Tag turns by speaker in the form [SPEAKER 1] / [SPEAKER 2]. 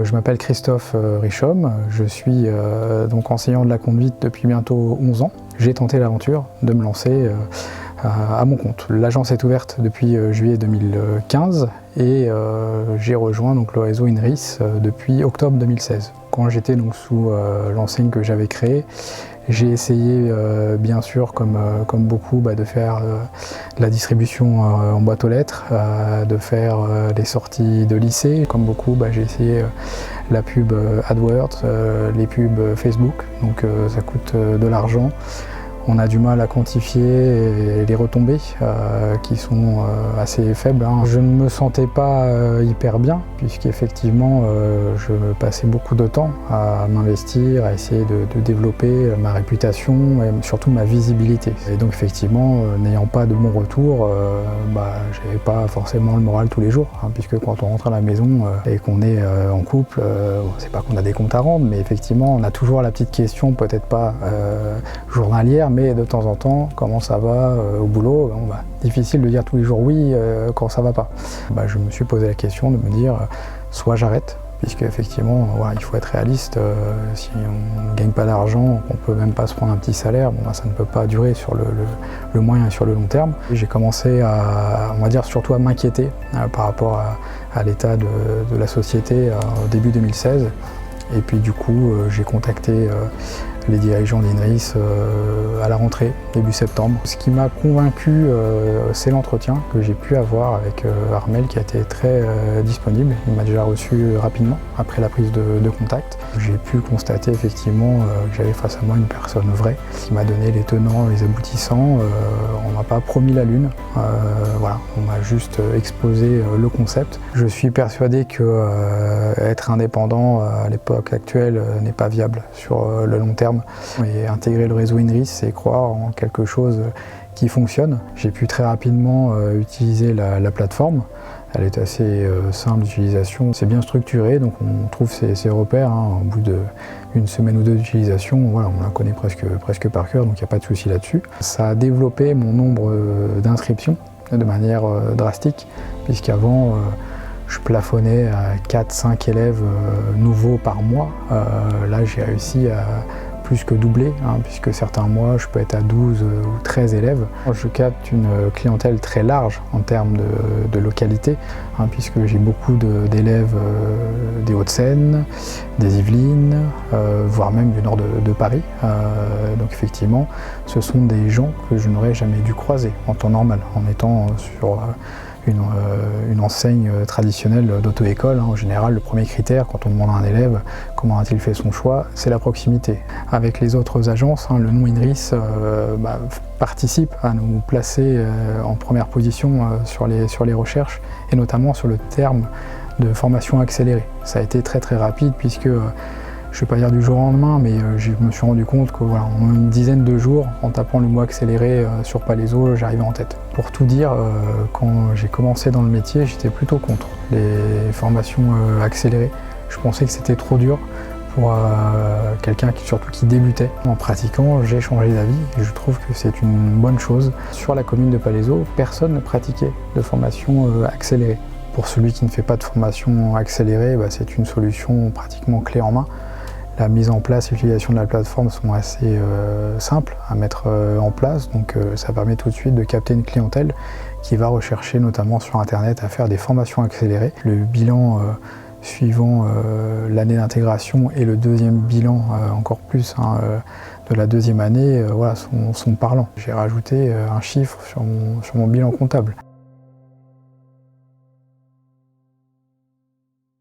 [SPEAKER 1] Je m'appelle Christophe Richomme, je suis donc enseignant de la conduite depuis bientôt 11 ans. J'ai tenté l'aventure de me lancer à mon compte. L'agence est ouverte depuis juillet 2015 et j'ai rejoint donc le réseau INRIS depuis octobre 2016. Quand j'étais donc sous l'enseigne que j'avais créée, j'ai essayé bien sûr comme beaucoup de faire de la distribution en boîte aux lettres, de faire les sorties de lycée. Comme beaucoup, j'ai essayé la pub AdWords, les pubs Facebook, donc ça coûte de l'argent. On a du mal à quantifier les retombées qui sont assez faibles. Je ne me sentais pas hyper bien puisqu'effectivement je passais beaucoup de temps à m'investir, à essayer de développer ma réputation et surtout ma visibilité. Et donc effectivement, n'ayant pas de bons retours, j'avais pas forcément le moral tous les jours puisque quand on rentre à la maison et qu'on est en couple, c'est pas qu'on a des comptes à rendre, mais effectivement on a toujours la petite question, peut-être pas journalière, mais de temps en temps, comment ça va au boulot? Difficile de dire tous les jours oui quand ça va pas. Je me suis posé la question de me dire, soit j'arrête, puisque effectivement, il faut être réaliste. Si on ne gagne pas d'argent, qu'on peut même pas se prendre un petit salaire, ça ne peut pas durer sur le moyen et sur le long terme. J'ai commencé à, surtout à m'inquiéter par rapport à l'état de la société au début 2016. Et puis du coup, j'ai contacté les dirigeants d'INRIS à la rentrée, début septembre. Ce qui m'a convaincu, c'est l'entretien que j'ai pu avoir avec Armel, qui a été très disponible. Il m'a déjà reçu rapidement, après la prise de contact. J'ai pu constater effectivement que j'avais face à moi une personne vraie, qui m'a donné les tenants, les aboutissants. On m'a pas promis la lune, on m'a juste exposé le concept. Je suis persuadé que être indépendant à l'époque actuelle n'est pas viable sur le long terme. Et intégrer le réseau INRIS, c'est croire en quelque chose qui fonctionne. J'ai pu très rapidement utiliser la plateforme. Elle est assez simple d'utilisation, c'est bien structuré, donc on trouve ses repères au bout d'une semaine ou deux d'utilisation. On la connaît presque par cœur, donc il n'y a pas de souci là-dessus. Ça a développé mon nombre d'inscriptions de manière drastique, puisqu'avant je plafonnais à 4-5 élèves nouveaux par mois. Là, j'ai réussi à plus que doubler, puisque certains mois, je peux être à 12 ou 13 élèves. Je capte une clientèle très large en termes de localité, puisque j'ai beaucoup d'élèves des Hauts-de-Seine, des Yvelines, voire même du nord de Paris. Donc effectivement, ce sont des gens que je n'aurais jamais dû croiser en temps normal, en étant sur une enseigne traditionnelle d'auto-école. En général, le premier critère, quand on demande à un élève comment a-t-il fait son choix, c'est la proximité. Avec les autres agences, le nom INRIS participe à nous placer en première position sur les recherches, et notamment sur le terme de formation accélérée. Ça a été très rapide, puisque je ne vais pas dire du jour au lendemain, mais je me suis rendu compte qu'en une dizaine de jours, en tapant le mot accéléré sur Palaiso, j'arrivais en tête. Pour tout dire, quand j'ai commencé dans le métier, j'étais plutôt contre les formations accélérées. Je pensais que c'était trop dur pour quelqu'un surtout qui débutait. En pratiquant, j'ai changé d'avis et je trouve que c'est une bonne chose. Sur la commune de Palaiso, personne ne pratiquait de formation accélérée. Pour celui qui ne fait pas de formation accélérée, c'est une solution pratiquement clé en main. La mise en place et l'utilisation de la plateforme sont assez simples à mettre en place, donc ça permet tout de suite de capter une clientèle qui va rechercher notamment sur internet à faire des formations accélérées. Le bilan suivant l'année d'intégration et le deuxième bilan encore plus de la deuxième année sont parlants. J'ai rajouté un chiffre sur mon bilan comptable.